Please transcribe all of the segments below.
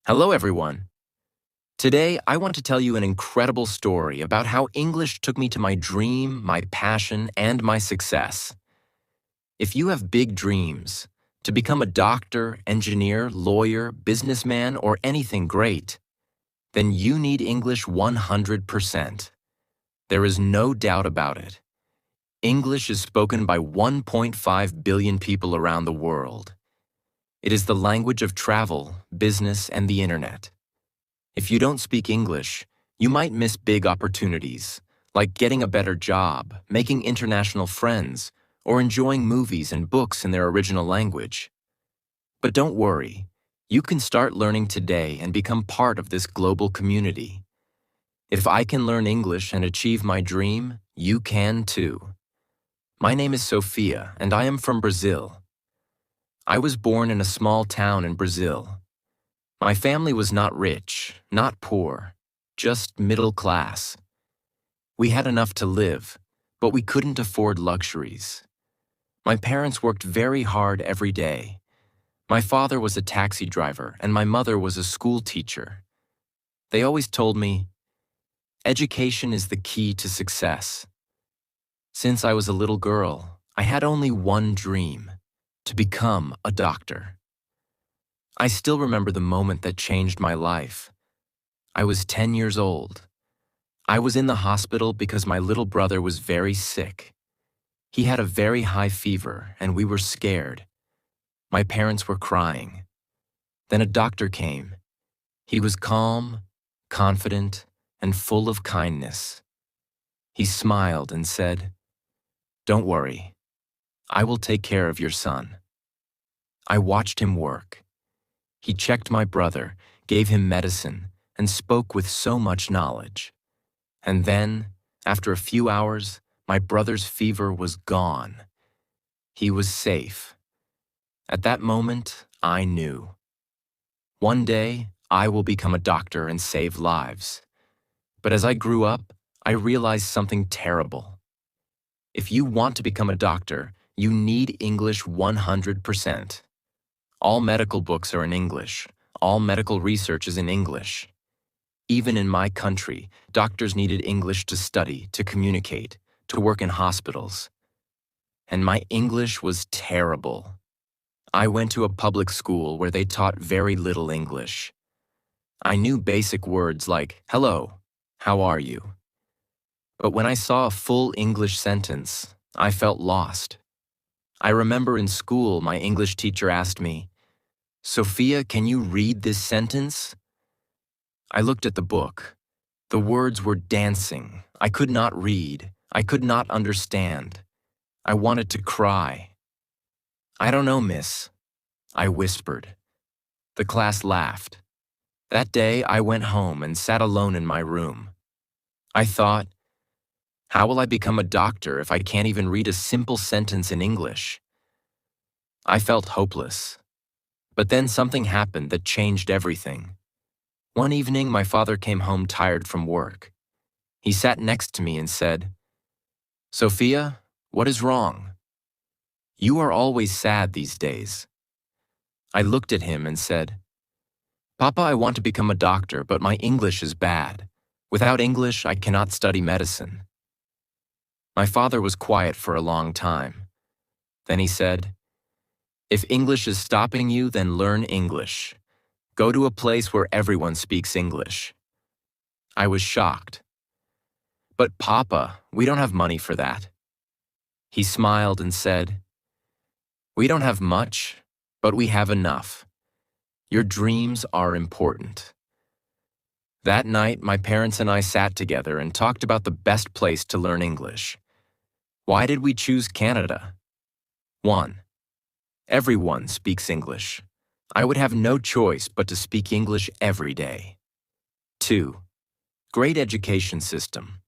Hello, everyone. Today, I want to tell you an incredible story about how English took me to my dream, my passion, and my success. If you have big dreams, to become a doctor, engineer, lawyer, businessman, or anything great, then you need English 100%. There is no doubt about it. English is spoken by 1.5 billion people around the world. It is the language of travel, business, and the internet. If you don't speak English, you might miss big opportunities, like getting a better job, making international friends, or enjoying movies and books in their original language. But don't worry, you can start learning today and become part of this global community. If I can learn English and achieve my dream, you can too. My name is Sophia, and I am from Brazil. I was born in a small town in Brazil. My family was not rich, not poor, just middle class. We had enough to live, but we couldn't afford luxuries. My parents worked very hard every day. My father was a taxi driver and my mother was a school teacher. They always told me, education is the key to success. Since I was a little girl, I had only one dream, to become a doctor. I still remember the moment that changed my life. I was 10 years old. I was in the hospital because my little brother was very sick. He had a very high fever and we were scared. My parents were crying. Then a doctor came. He was calm, confident, and full of kindness. He smiled and said, "Don't worry. I will take care of your son." I watched him work. He checked my brother, gave him medicine, and spoke with so much knowledge. And then, after a few hours, my brother's fever was gone. He was safe. At that moment, I knew. One day, I will become a doctor and save lives. But as I grew up, I realized something terrible. If you want to become a doctor, you need English 100%. All medical books are in English. All medical research is in English. Even in my country, doctors needed English to study, to communicate, to work in hospitals. And my English was terrible. I went to a public school where they taught very little English. I knew basic words like, "Hello, how are you?" But when I saw a full English sentence, I felt lost. I remember in school my English teacher asked me, "Sophia, can you read this sentence?" I looked at the book. The words were dancing. I could not read. I could not understand. I wanted to cry. "I don't know, miss," I whispered. The class laughed. That day I went home and sat alone in my room. I thought, how will I become a doctor if I can't even read a simple sentence in English? I felt hopeless. But then something happened that changed everything. One evening, my father came home tired from work. He sat next to me and said, "Sophia, what is wrong? You are always sad these days." I looked at him and said, "Papa, I want to become a doctor, but my English is bad. Without English, I cannot study medicine." My father was quiet for a long time. Then he said, "If English is stopping you, then learn English. Go to a place where everyone speaks English." I was shocked. "But Papa, we don't have money for that." He smiled and said, "We don't have much, but we have enough. Your dreams are important." That night, my parents and I sat together and talked about the best place to learn English. Why did we choose Canada? 1. Everyone speaks English. I would have no choice but to speak English every day. 2. Great education system.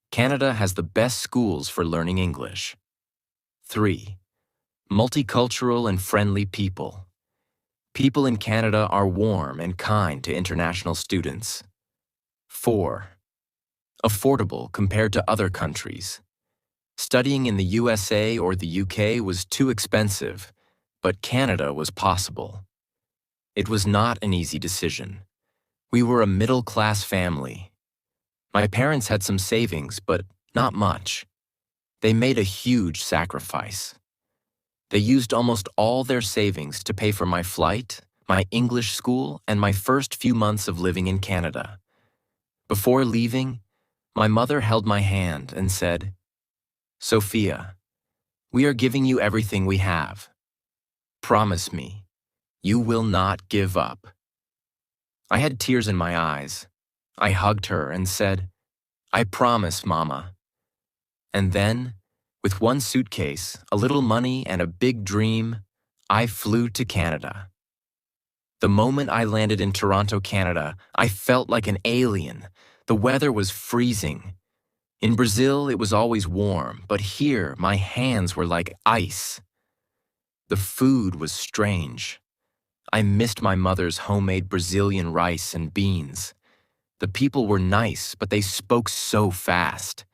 Canada has the best schools for learning English. 3. Multicultural and friendly people. People in Canada are warm and kind to international students. 4. Affordable compared to other countries. Studying in the USA or the UK was too expensive, but Canada was possible. It was not an easy decision. We were a middle-class family. My parents had some savings, but not much. They made a huge sacrifice. They used almost all their savings to pay for my flight, my English school, and my first few months of living in Canada. Before leaving, my mother held my hand and said, "Sophia, we are giving you everything we have. Promise me, you will not give up." I had tears in my eyes. I hugged her and said, "I promise, Mama." And then, with one suitcase, a little money, and a big dream, I flew to Canada. The moment I landed in Toronto, Canada, I felt like an alien. The weather was freezing. In Brazil, it was always warm, but here, my hands were like ice. The food was strange. I missed my mother's homemade Brazilian rice and beans. The people were nice, but they spoke so fast.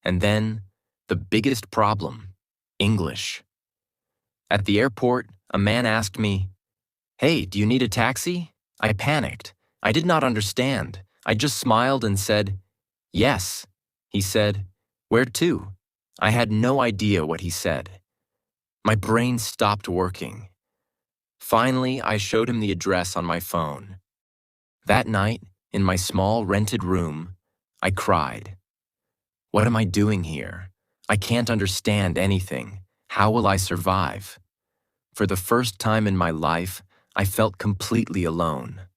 And then, the biggest problem, English. At the airport, a man asked me, "Hey, do you need a taxi?" I panicked. I did not understand. I just smiled and said, "Yes." He said, "Where to?" I had no idea what he said. My brain stopped working. Finally, I showed him the address on my phone. That night, in my small rented room, I cried. What am I doing here? I can't understand anything. How will I survive? For the first time in my life, I felt completely alone.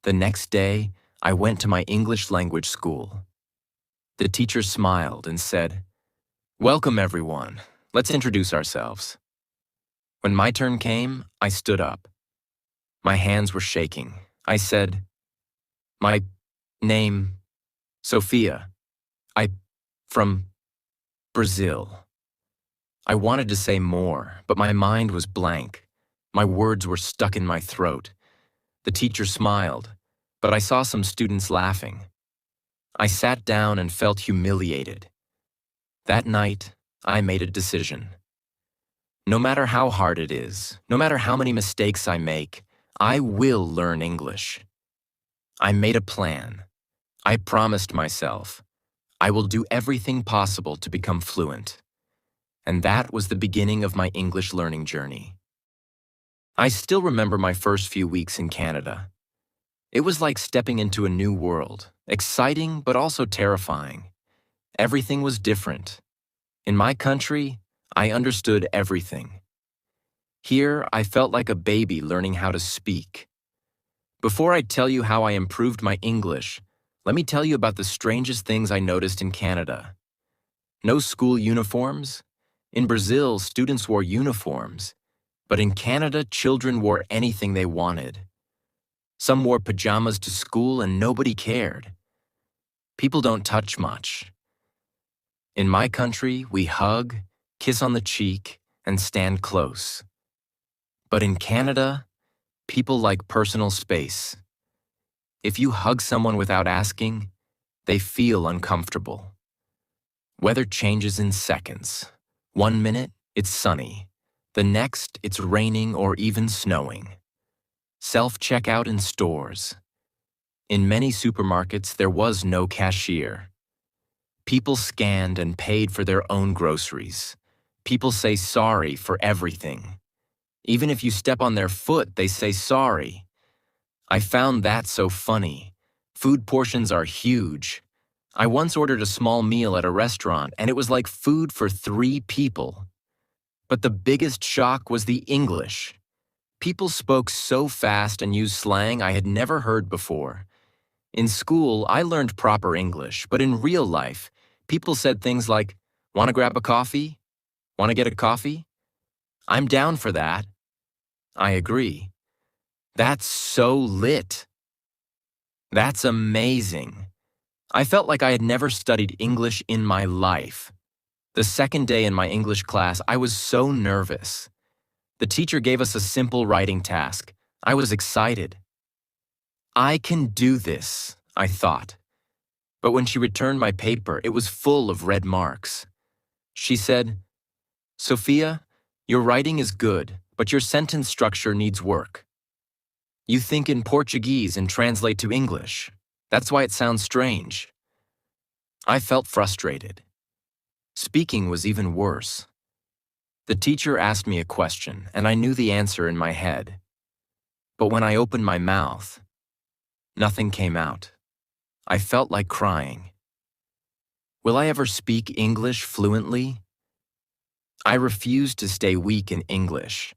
The next day, I went to my English language school. The teacher smiled and said, "Welcome, everyone. Let's introduce ourselves." When my turn came, I stood up. My hands were shaking. I said, "My name, Sophia. From Brazil." I wanted to say more, but my mind was blank. My words were stuck in my throat. The teacher smiled, but I saw some students laughing. I sat down and felt humiliated. That night, I made a decision. No matter how hard it is, no matter how many mistakes I make, I will learn English. I made a plan. I promised myself, I will do everything possible to become fluent. And that was the beginning of my English learning journey. I still remember my first few weeks in Canada. It was like stepping into a new world, exciting but also terrifying. Everything was different. In my country, I understood everything. Here, I felt like a baby learning how to speak. Before I tell you how I improved my English, let me tell you about the strangest things I noticed in Canada. No school uniforms. In Brazil, students wore uniforms. But in Canada, children wore anything they wanted. Some wore pajamas to school and nobody cared. People don't touch much. In my country, we hug, kiss on the cheek, and stand close. But in Canada, people like personal space. If you hug someone without asking, they feel uncomfortable. Weather changes in seconds. 1 minute, it's sunny. The next, it's raining or even snowing. Self-checkout in stores. In many supermarkets, there was no cashier. People scanned and paid for their own groceries. People say sorry for everything. Even if you step on their foot, they say sorry. I found that so funny. Food portions are huge. I once ordered a small meal at a restaurant, and it was like food for 3 people. But the biggest shock was the English. People spoke so fast and used slang I had never heard before. In school, I learned proper English, but in real life, people said things like, "Want to grab a coffee? Want to get a coffee? I'm down for that." I agree. That's so lit. That's amazing. I felt like I had never studied English in my life. The second day in my English class, I was so nervous. The teacher gave us a simple writing task. I was excited. I can do this, I thought. But when she returned my paper, it was full of red marks. She said, "Sophia, your writing is good, but your sentence structure needs work." You think in Portuguese and translate to English. That's why it sounds strange. I felt frustrated. Speaking was even worse. The teacher asked me a question, and I knew the answer in my head. But when I opened my mouth, nothing came out. I felt like crying. Will I ever speak English fluently? I refused to stay weak in English.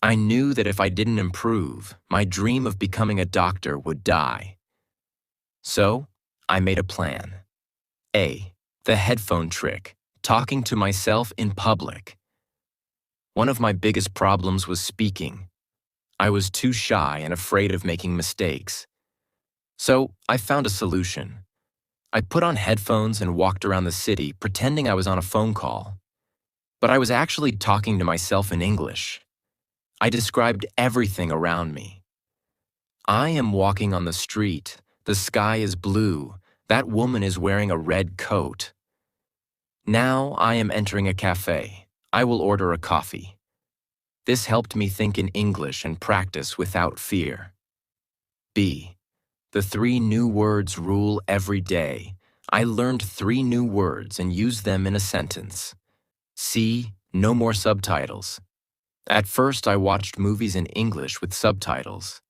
I knew that if I didn't improve, my dream of becoming a doctor would die. So, I made a plan. A. The headphone trick, talking to myself in public. One of my biggest problems was speaking. I was too shy and afraid of making mistakes. So, I found a solution. I put on headphones and walked around the city pretending I was on a phone call. But I was actually talking to myself in English. I described everything around me. I am walking on the street. The sky is blue. That woman is wearing a red coat. Now I am entering a cafe. I will order a coffee. This helped me think in English and practice without fear. B. The 3 new words rule every day. I learned 3 new words and used them in a sentence. C. No more subtitles. At first, I watched movies in English with subtitles.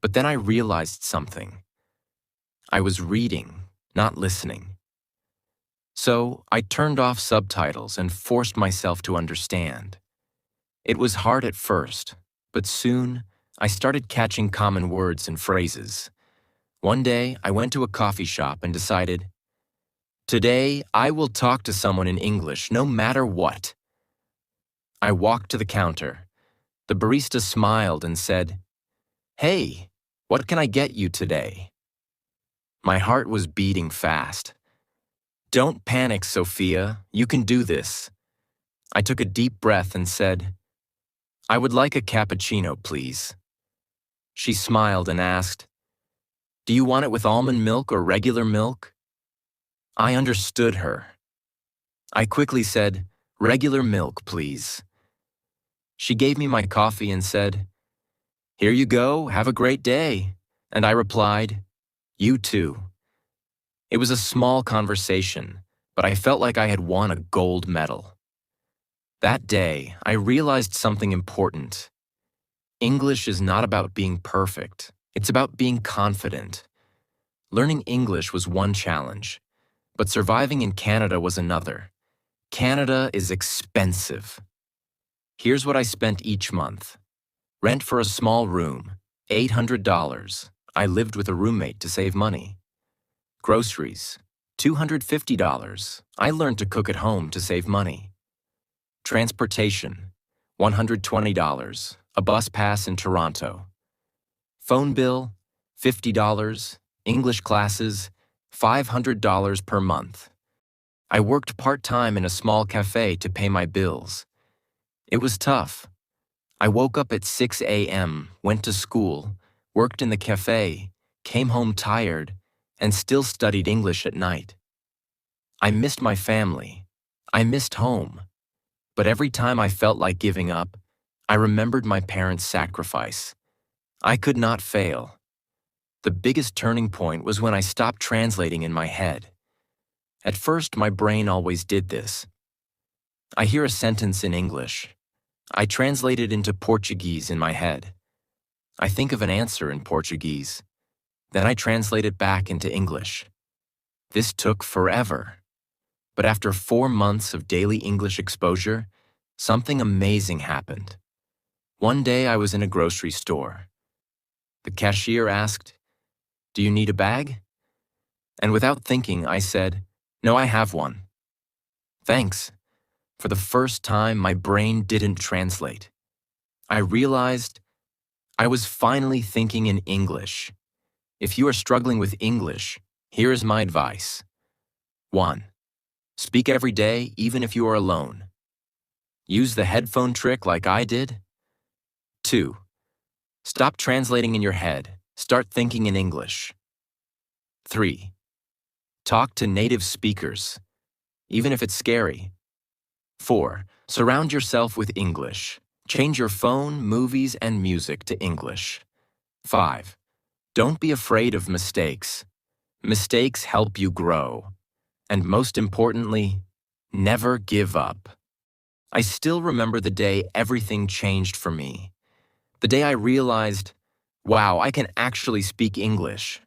But then I realized something. I was reading, not listening. So I turned off subtitles and forced myself to understand. It was hard at first, but soon I started catching common words and phrases. One day, I went to a coffee shop and decided, today, I will talk to someone in English no matter what. I walked to the counter. The barista smiled and said, "Hey, what can I get you today?" My heart was beating fast. "Don't panic, Sophia. You can do this." I took a deep breath and said, "I would like a cappuccino, please." She smiled and asked, "Do you want it with almond milk or regular milk?" I understood her. I quickly said, "Regular milk, please." She gave me my coffee and said, "Here you go, have a great day." And I replied, "You too." It was a small conversation, but I felt like I had won a gold medal. That day, I realized something important. English is not about being perfect. It's about being confident. Learning English was one challenge, but surviving in Canada was another. Canada is expensive. Here's what I spent each month. Rent for a small room, $800. I lived with a roommate to save money. Groceries, $250. I learned to cook at home to save money. Transportation, $120. A bus pass in Toronto. Phone bill, $50. English classes, $500 per month. I worked part-time in a small cafe to pay my bills. It was tough. I woke up at 6 a.m., went to school, worked in the cafe, came home tired, and still studied English at night. I missed my family. I missed home. But every time I felt like giving up, I remembered my parents' sacrifice. I could not fail. The biggest turning point was when I stopped translating in my head. At first, my brain always did this. I hear a sentence in English. I translate it into Portuguese in my head. I think of an answer in Portuguese. Then I translate it back into English. This took forever. But after 4 months of daily English exposure, something amazing happened. One day I was in a grocery store. The cashier asked, "Do you need a bag?" And without thinking, I said, "No, I have one." "Thanks." For the first time, my brain didn't translate. I realized I was finally thinking in English. If you are struggling with English, here is my advice. 1. Speak every day, even if you are alone. Use the headphone trick like I did. 2. Stop translating in your head. Start thinking in English. 3. Talk to native speakers, even if it's scary. 4. Surround yourself with English. Change your phone, movies, and music to English. 5. Don't be afraid of mistakes. Mistakes help you grow. And most importantly, never give up. I still remember the day everything changed for me. The day I realized, wow, I can actually speak English.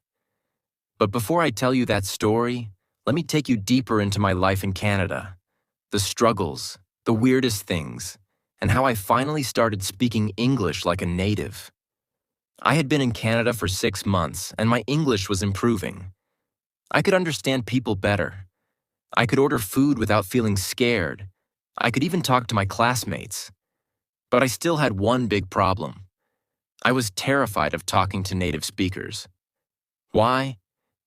But before I tell you that story, let me take you deeper into my life in Canada. The struggles, the weirdest things, and how I finally started speaking English like a native. I had been in Canada for 6 months, and my English was improving. I could understand people better. I could order food without feeling scared. I could even talk to my classmates. But I still had one big problem. I was terrified of talking to native speakers. Why?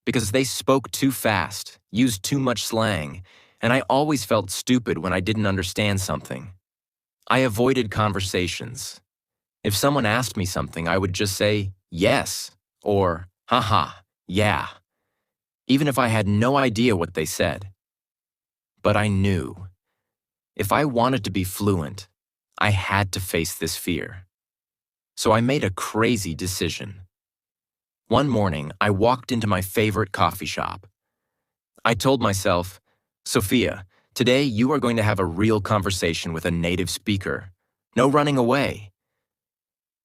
Because they spoke too fast, used too much slang, and I always felt stupid when I didn't understand something. I avoided conversations. If someone asked me something, I would just say, yes, or, haha, yeah, even if I had no idea what they said. But I knew. If I wanted to be fluent, I had to face this fear. So I made a crazy decision. One morning, I walked into my favorite coffee shop. I told myself, Sophia, today you are going to have a real conversation with a native speaker. No running away.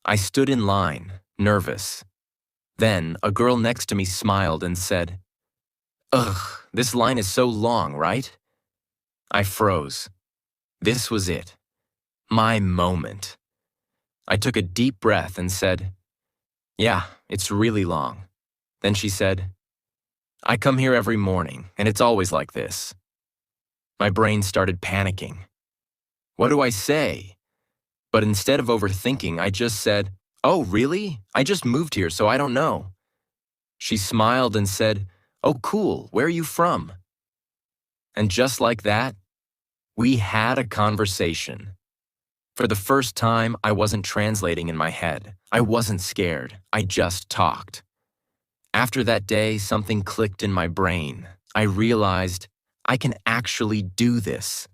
I stood in line, nervous. Then, a girl next to me smiled and said, ugh, this line is so long, right? I froze. This was it. My moment. I took a deep breath and said, yeah, it's really long. Then she said, I come here every morning, and it's always like this. My brain started panicking. What do I say? But instead of overthinking, I just said, oh, really? I just moved here, so I don't know. She smiled and said, oh, cool, where are you from? And just like that, we had a conversation. For the first time, I wasn't translating in my head. I wasn't scared. I just talked. After that day, something clicked in my brain. I realized I can actually do this.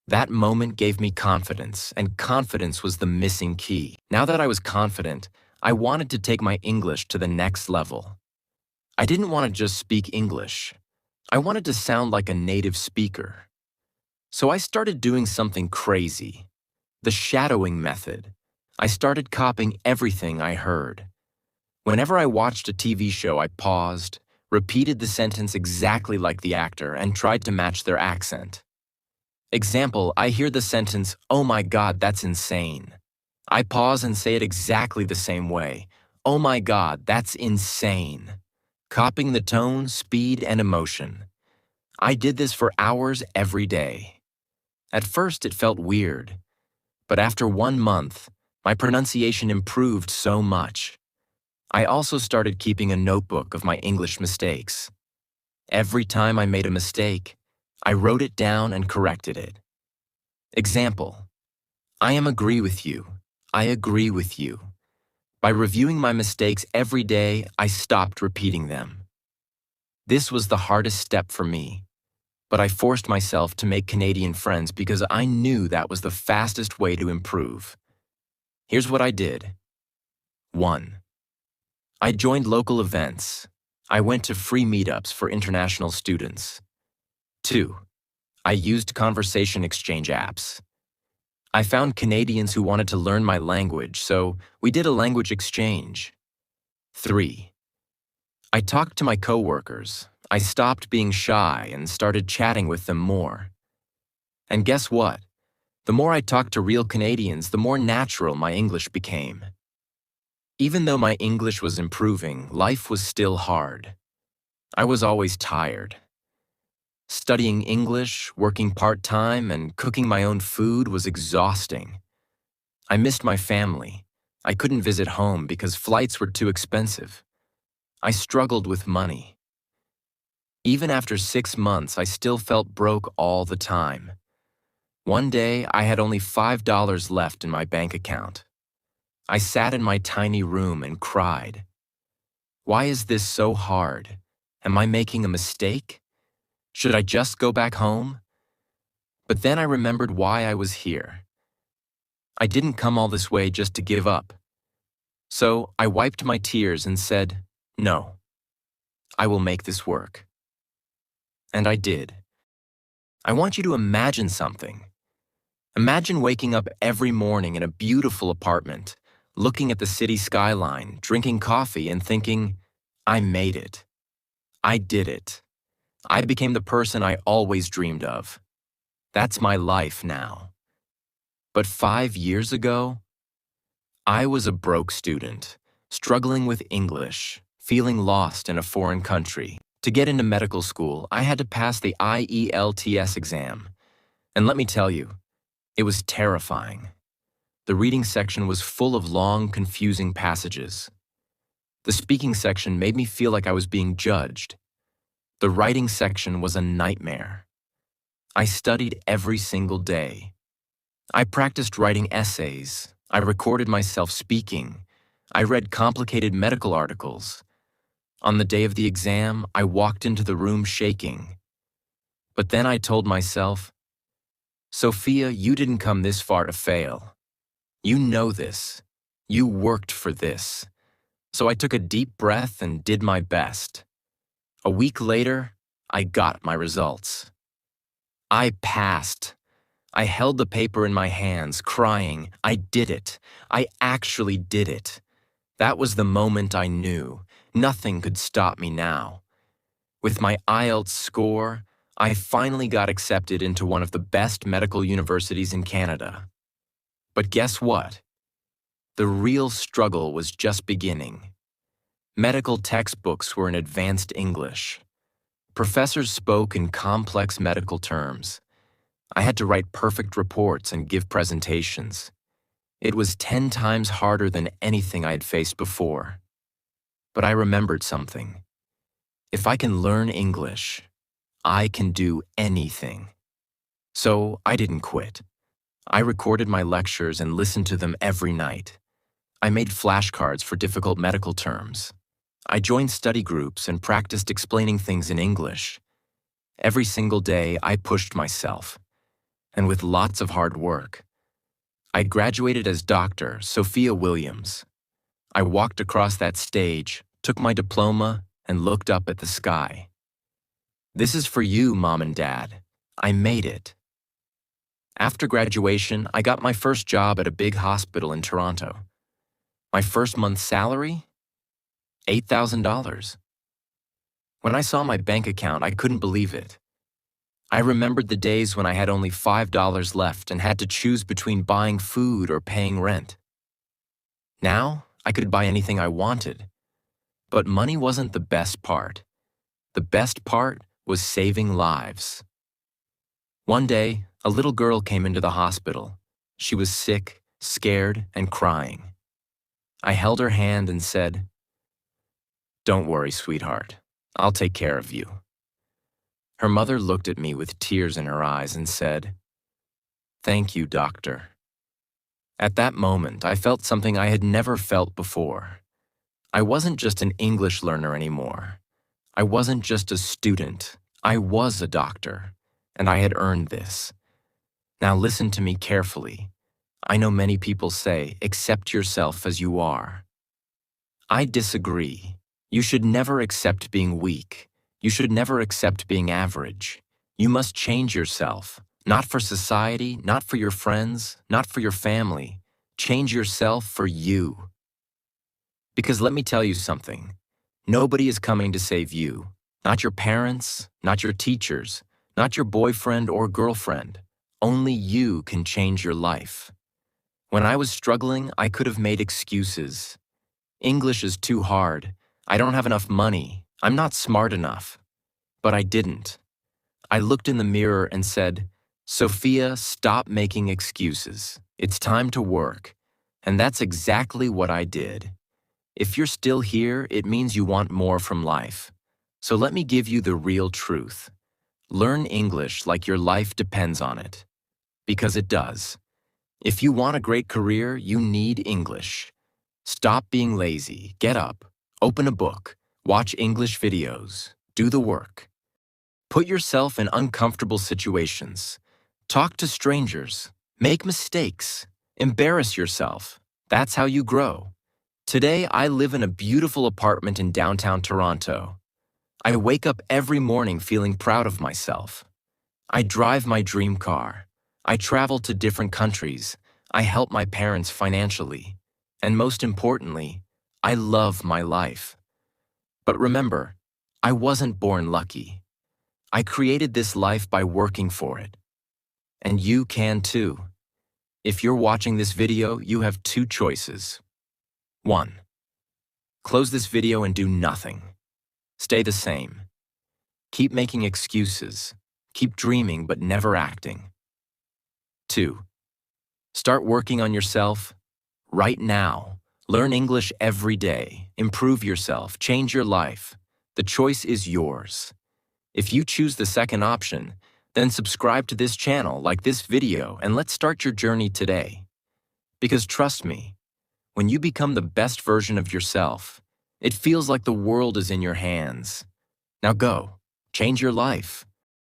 That moment gave me confidence, and confidence was the missing key. Now that I was confident, I wanted to take my English to the next level. I didn't want to just speak English. I wanted to sound like a native speaker. So I started doing something crazy. The shadowing method. I started copying everything I heard. Whenever I watched a TV show, I paused, repeated the sentence exactly like the actor, and tried to match their accent. Example, I hear the sentence, oh my God, that's insane. I pause and say it exactly the same way. Oh my God, that's insane. Copying the tone, speed, and emotion. I did this for hours every day. At first, it felt weird. But after 1 month, my pronunciation improved so much. I also started keeping a notebook of my English mistakes. Every time I made a mistake, I wrote it down and corrected it. Example, I agree with you. I agree with you. By reviewing my mistakes every day, I stopped repeating them. This was the hardest step for me, but I forced myself to make Canadian friends because I knew that was the fastest way to improve. Here's what I did. 1. I joined local events. I went to free meetups for international students. 2. I used conversation exchange apps. I found Canadians who wanted to learn my language, so we did a language exchange. 3. I talked to my coworkers. I stopped being shy and started chatting with them more. And guess what? The more I talked to real Canadians, the more natural my English became. Even though my English was improving, life was still hard. I was always tired. Studying English, working part-time, and cooking my own food was exhausting. I missed my family. I couldn't visit home because flights were too expensive. I struggled with money. Even after 6 months, I still felt broke all the time. One day, I had only $5 left in my bank account. I sat in my tiny room and cried. Why is this so hard? Am I making a mistake? Should I just go back home? But then I remembered why I was here. I didn't come all this way just to give up. So I wiped my tears and said, "No, I will make this work." And I did. I want you to imagine something. Imagine waking up every morning in a beautiful apartment, looking at the city skyline, drinking coffee, and thinking, I made it. I did it. I became the person I always dreamed of. That's my life now. But 5 years ago, I was a broke student, struggling with English, feeling lost in a foreign country. To get into medical school, I had to pass the IELTS exam. And let me tell you, it was terrifying. The reading section was full of long, confusing passages. The speaking section made me feel like I was being judged. The writing section was a nightmare. I studied every single day. I practiced writing essays. I recorded myself speaking. I read complicated medical articles. On the day of the exam, I walked into the room shaking. But then I told myself, Sophia, you didn't come this far to fail. You know this. You worked for this. So I took a deep breath and did my best. A week later, I got my results. I passed. I held the paper in my hands, crying, I did it. I actually did it. That was the moment I knew. Nothing could stop me now. With my IELTS score, I finally got accepted into one of the best medical universities in Canada. But guess what? The real struggle was just beginning. Medical textbooks were in advanced English. Professors spoke in complex medical terms. I had to write perfect reports and give presentations. It was 10 times harder than anything I had faced before. But I remembered something. If I can learn English, I can do anything. So I didn't quit. I recorded my lectures and listened to them every night. I made flashcards for difficult medical terms. I joined study groups and practiced explaining things in English. Every single day, I pushed myself. And with lots of hard work, I graduated as Dr. Sophia Williams. I walked across that stage, took my diploma, and looked up at the sky. This is for you, Mom and Dad. I made it. After graduation, I got my first job at a big hospital in Toronto. My first month's salary? $8,000. When I saw my bank account, I couldn't believe it. I remembered the days when I had only $5 left and had to choose between buying food or paying rent. Now, I could buy anything I wanted. But money wasn't the best part. The best part was saving lives. One day, a little girl came into the hospital. She was sick, scared, and crying. I held her hand and said, "Don't worry, sweetheart. I'll take care of you." Her mother looked at me with tears in her eyes and said, "Thank you, doctor." At that moment, I felt something I had never felt before. I wasn't just an English learner anymore. I wasn't just a student. I was a doctor, and I had earned this. Now listen to me carefully. I know many people say, accept yourself as you are. I disagree. You should never accept being weak. You should never accept being average. You must change yourself, not for society, not for your friends, not for your family. Change yourself for you. Because let me tell you something. Nobody is coming to save you. Not your parents, not your teachers, not your boyfriend or girlfriend. Only you can change your life. When I was struggling, I could have made excuses. English is too hard. I don't have enough money. I'm not smart enough. But I didn't. I looked in the mirror and said, Sophia, stop making excuses. It's time to work. And that's exactly what I did. If you're still here, it means you want more from life. So let me give you the real truth. Learn English like your life depends on it. Because it does. If you want a great career, you need English. Stop being lazy. Get up. Open a book. Watch English videos. Do the work. Put yourself in uncomfortable situations. Talk to strangers. Make mistakes. Embarrass yourself. That's how you grow. Today, I live in a beautiful apartment in downtown Toronto. I wake up every morning feeling proud of myself. I drive my dream car. I travel to different countries. I help my parents financially. And most importantly, I love my life. But remember, I wasn't born lucky. I created this life by working for it. And you can too. If you're watching this video, you have two choices. 1. Close this video and do nothing. Stay the same. Keep making excuses. Keep dreaming but never acting. 2. Start working on yourself right now. Learn English every day. Improve yourself. Change your life. The choice is yours. If you choose the second option, then subscribe to this channel, like this video, and let's start your journey today. Because trust me, when you become the best version of yourself, it feels like the world is in your hands. Now go, change your life.